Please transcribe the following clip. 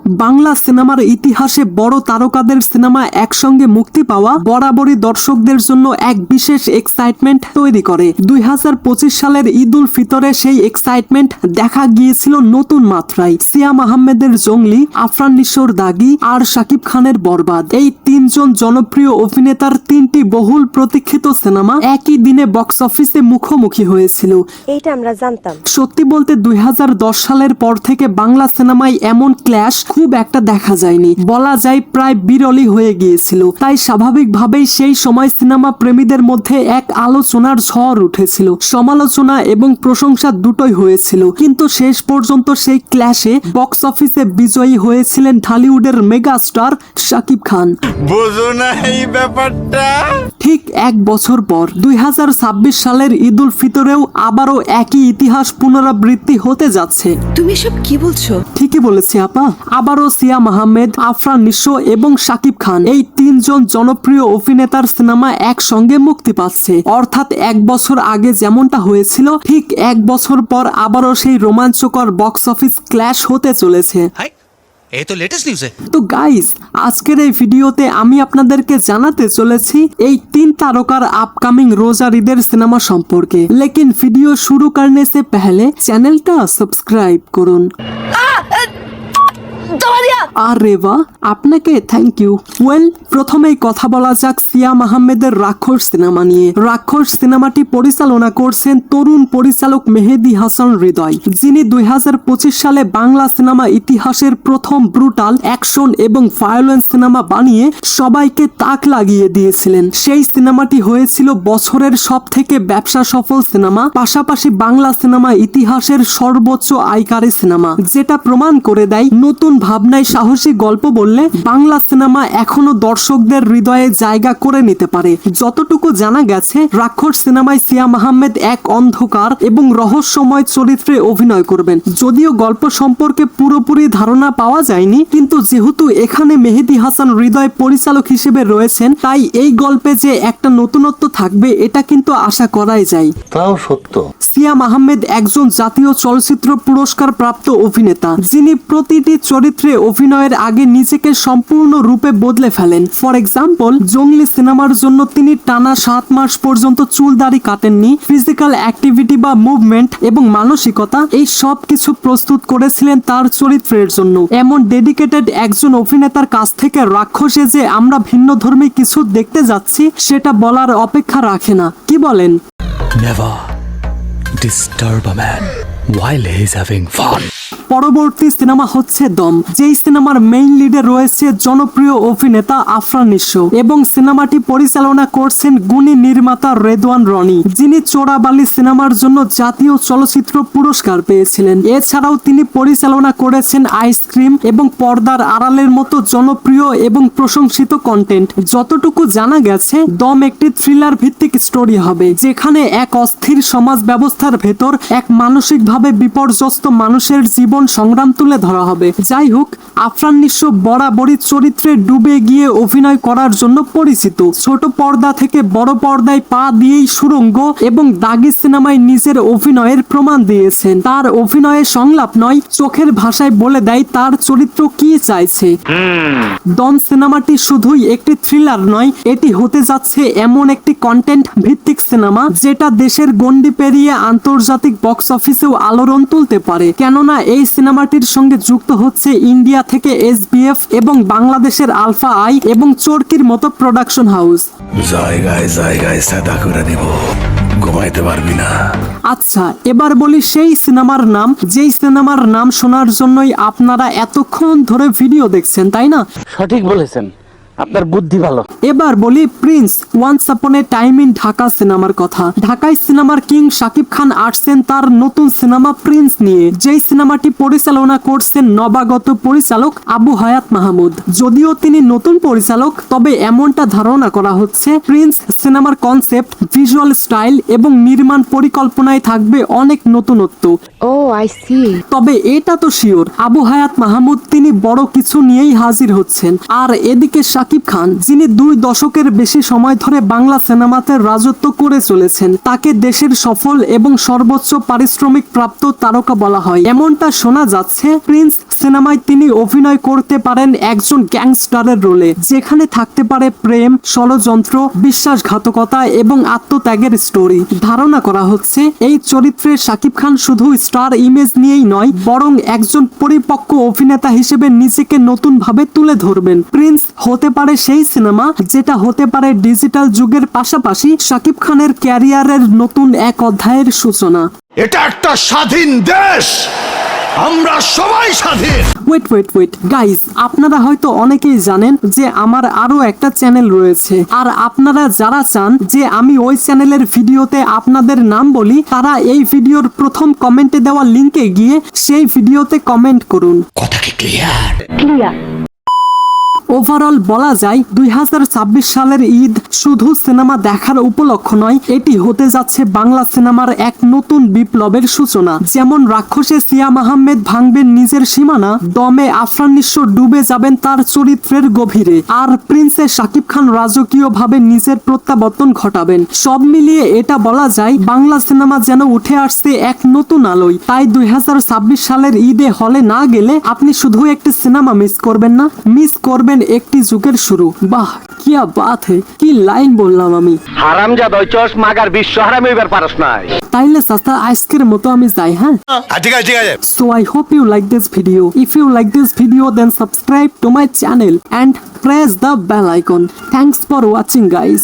বাংলা সিনেমার ইতিহাসে বড় তারকাদের সিনেমা একসঙ্গে মুক্তি পাওয়া বরাবরই দর্শকদের জন্য এক বিশেষ এক্সাইটমেন্ট তৈরি করে। 2025 সালের ঈদ উল ফিতরে সেই এক্সাইটমেন্ট দেখা গিয়েছিল নতুন মাত্রায়। সিয়াম আহমেদের জঙ্গলি, আফরান নিশোর দাগি আর শাকিব খানের বরবাদ, এই তিনজন জনপ্রিয় অভিনেতার তিনটি বহুল প্রতীক্ষিত সিনেমা একই দিনে বক্স অফিসে মুখোমুখি হয়েছিল। এইটা আমরা জানতাম। সত্যি বলতে 2010 সালের পর থেকে বাংলা সিনেমায় এমন ক্ল্যাশ খুব একটা দেখা যায়নি, বলা যায় প্রায় বিরলই হয়ে গিয়েছিল। তাই স্বাভাবিকভাবেই সেই সময় সিনেমা প্রেমীদের মধ্যে এক আলোচনার ঝড় উঠেছিল। সমালোচনা এবং প্রশংসা দুটোই হয়েছিল, কিন্তু শেষ পর্যন্ত সেই ক্ল্যাশে বক্স অফিসে বিজয়ী হয়েছিলেন ঢালিউডের মেগা স্টার শাকিব খান। বুঝো না এই ব্যাপারটা? ঠিক এক বছর পর 2026 সালের ঈদ উল ফিতরেও আবারও একই ইতিহাস পুনরাবৃত্তি হতে যাচ্ছে। তুমি এসব কি বলছো? ঠিকই বলেছি আপা। আবারও সিয়াম আহমেদ, আফরান নিশো এবং শাকিব খান, এই তিনজন জনপ্রিয় অভিনেতার সিনেমা একসঙ্গে মুক্তি পাচ্ছে। অর্থাৎ এক বছর আগে যেমনটা হয়েছিল, ঠিক এক বছর পর আবারও সেই রোমাঞ্চকর বক্স অফিস ক্ল্যাশ হতে চলেছে। এই তো লেটেস্ট নিউজ। তো গাইস, আজকের এই ভিডিওতে আমি আপনাদেরকে জানাতে চলেছি এই তিন তারকার আপকামিং রোজার ঈদের সিনেমা সম্পর্কে। লেকিন ভিডিও শুরু করने से पहले চ্যানেলটা সাবস্ক্রাইব করুন। আরে বাহ, আপনাকে থ্যাংক ইউ। ওয়েল, প্রথমেই কথা বলা যাক সিয়াম আহমেদের রাক্ষস সিনেমা নিয়ে। রাক্ষস সিনেমাটি পরিচালনা করছেন তরুণ পরিচালক মেহেদী হাসান হৃদয়, যিনি 2025 সালে বাংলা সিনেমা ইতিহাসের প্রথম ব্রুটাল অ্যাকশন এবং ভায়োলেন্স সিনেমা বানিয়ে সবাইকে তাক লাগিয়ে দিয়েছিলেন। সেই সিনেমাটি হয়েছিল বছরের সবথেকে ব্যবসা সফল সিনেমা, পাশাপাশি বাংলা সিনেমা ইতিহাসের সর্বোচ্চ আয়কারী সিনেমা, যেটা প্রমাণ করে দেয় নতুন ভাবনায় সাহসী গল্প বললে বাংলা সিনেমা এখনো দর্শকদের হৃদয়ে জায়গা করে নিতে পারে। যতটুকু জানা গেছে, রাক্ষস সিনেমায় সিয়াম আহমেদ এক অন্ধকার এবং রহস্যময় চরিত্রে অভিনয় করবেন। যদিও গল্প সম্পর্কে পুরোপুরি ধারণা পাওয়া যায়নি, কিন্তু যেহেতু এখানে মেহেদী হাসান হৃদয় পরিচালক হিসেবে রয়েছেন, তাই এই গল্পে যে একটা নতুনত্ব থাকবে এটা কিন্তু আশা করাই যায়। তাও সত্য। সিয়াম আহমেদ একজন জাতীয় চলচ্চিত্র পুরস্কার প্রাপ্ত অভিনেতা, যিনি প্রতিটি চরিত্রে অভিনয়ের আগে নিজেকে সম্পূর্ণ রূপে বদলে ফেলেন। ফর এক্সাম্পল, জঙ্গলি সিনেমার জন্য তিনি টানা 7 মাস পর্যন্ত চুল দাড়ি কাটেননি। ফিজিক্যাল অ্যাক্টিভিটি বা মুভমেন্ট এবং মানসিকতা, এই সব কিছু প্রস্তুত করেছিলেন তার চরিত্রের জন্য। এমন ডেডিকেটেড একজন অভিনেতার কাছ থেকে রাক্ষসে যে আমরা ভিন্নধর্মী কিছু দেখতে যাচ্ছি, সেটা বলার অপেক্ষা রাখে না। কি বলেন? Never disturb a man while he's having fun. পরবর্তী সিনেমা হচ্ছে দম, যেই সিনেমার মেইন লিডে রয়েছে জনপ্রিয় অভিনেতা আফরান নিশো এবং সিনেমাটি পরিচালনা করছেন গুণী নির্মাতা রেদওয়ান রনি, যিনি চোরাবালি সিনেমার জন্য জাতীয় চলচ্চিত্র পুরস্কার পেয়েছিলেন। এছাড়াও তিনি পরিচালনা করেছেন আইসক্রিম এবং পর্দার আড়ালের মতো জনপ্রিয় এবং প্রশংসিত কন্টেন্ট। যতটুকু জানা গেছে, দম একটি থ্রিলার ভিত্তিক স্টোরি হবে, যেখানে এক অস্থির সমাজ ব্যবস্থার ভেতর এক মানসিকভাবে বিপর্যস্ত মানুষের জীবন সংগ্রাম তুলে ধরা হবে। যাই হোক, আফরান নিশো বরাবরই চরিত্রে ডুবে গিয়ে অভিনয় করার জন্য পরিচিত। ছোট পর্দা থেকে বড় পর্দায় পা দিয়েই সুরঙ্গ এবং দাগি সিনেমায় নিজের অভিনয়ের প্রমাণ দিয়েছেন। তার অভিনয়ে সংলাপ নয়, চোখের ভাষায় বলে দেয় তার চরিত্র কি চাইছে। দম সিনেমাটি শুধুই একটি থ্রিলার নয়, এটি হতে যাচ্ছে এমন একটি কন্টেন্ট ভিত্তিক সিনেমা যেটা দেশের গণ্ডি পেরিয়ে আন্তর্জাতিক বক্স অফিসেও আলোড়ন তুলতে পারে। কেননা এই সিনেমাটির সঙ্গে যুক্ত হচ্ছে ইন্ডিয়া থেকে SBF এবং বাংলাদেশের আলফা আই এবং চরকির মতো প্রোডাকশন হাউস। জায়গায় জায়গায় সাদা করে দিব, ঘুমাইতে পারবি না। আচ্ছা, এবার বলি সেই সিনেমার নাম, যেই সিনেমার নাম শোনার জন্যই আপনারা এতক্ষণ ধরে ভিডিও দেখছেন, তাই না? সঠিক বলেছেন, আপনার বুদ্ধি ভালো। এবার বলি Prince once upon A time in Dhaka সিনেমার কথা। ঢাকায় সিনেমার কিং শাকিব খান আসছেন তার নতুন সিনেমা প্রিন্স নিয়ে, যেই সিনেমাটি পরিচালনা করছেন নবাগত পরিচালক আবু হায়াত মাহমুদ। যদিও তিনি নতুন পরিচালক, তবে এমনটা ধারণা করা হচ্ছে প্রিন্স সিনেমার কনসেপ্ট, ভিজুয়াল স্টাইল এবং নির্মাণ পরিকল্পনায় থাকবে অনেক নতুনত্ব। ও আই সি। তবে এটা তো শিওর, আবু হায়াত মাহমুদ তিনি বড় কিছু নিয়েই হাজির হচ্ছেন। আর এদিকে শাকিব খান, যিনি 2 দশকের বেশি সময় ধরে বাংলা সিনেমাতে রাজত্ব করে চলেছেন। তাকে দেশের সফল এবং সর্বোচ্চ পারিশ্রমিক প্রাপ্ত তারকা বলা হয়। এমনটা শোনা যাচ্ছে প্রিন্স সিনেমায় তিনি অভিনয় করতে পারেন একজন গ্যাংস্টারের রোলে, যেখানে থাকতে পারে প্রেম, ষড়যন্ত্র, বিশ্বাসঘাতকতা এবং আত্মত্যাগের স্টোরি। ধারণা করা হচ্ছে এই চরিত্রে শাকিব খান শুধু স্টার ইমেজ নিয়েই নয়, বরং একজন পরিপক্ক অভিনেতা হিসেবে নিজেকে নতুন ভাবে তুলে ধরবেন। প্রিন্স হতে পারে সেই সিনেমা যেটা হতে পারে ডিজিটাল যুগের পাশাপাশি শাকিব খানের ক্যারিয়ারের নতুন এক অধ্যায়ের সূচনা। এটা একটা স্বাধীন দেশ, আমরা সবাই স্বাধীন। ওয়েট গাইস, আপনারা হয়তো অনেকেই জানেন যে আমার আরো একটা চ্যানেল রয়েছে, আর আপনারা যারা চান যে আমি ওই চ্যানেলের ভিডিওতে আপনাদের নাম বলি, তারা এই ভিডিওর প্রথম কমেন্টে দেওয়া লিংকে গিয়ে সেই ভিডিওতে কমেন্ট করুন। কথা কি ক্লিয়ার? ওভারঅল বলা যায় 2026 সালের ঈদ শুধু সিনেমা দেখার উপলক্ষ নয়, এটি হতে যাচ্ছে বাংলা সিনেমার এক নতুন বিপ্লবের সূচনা। যেমন রাক্ষসে সিয়াম আহমেদ ভাঙবেন নিজের সীমানা, দমে আফরান নিঃস্ব ডুবে যাবেন তার চরিত্রের গভীরে, আর প্রিন্সে শাকিব খান রাজকীয়ভাবে নিজের প্রত্যাবর্তন ঘটাবেন। সব মিলিয়ে এটা বলা যায় বাংলা সিনেমা যেন উঠে আসছে এক নতুন আলোয়। তাই 2026 সালের ঈদে হলে না গেলে আপনি শুধু একটি সিনেমা মিস করবেন না, মিস করবেন একটি যুগের শুরু। বাহ, কিয়া বাত হে, কি লাইন বললাম আমি। হারামজাদা হইছস, মাগার বিশ্ব হারামি হইবার পারস নাই। তাইলে চাচা আজকের মতো আমি যাই, হ্যাঁ? ঠিক আছে ঠিক আছে। So I hope you like this video. If you like this video, then subscribe to my channel and press the bell icon. Thanks for watching, guys.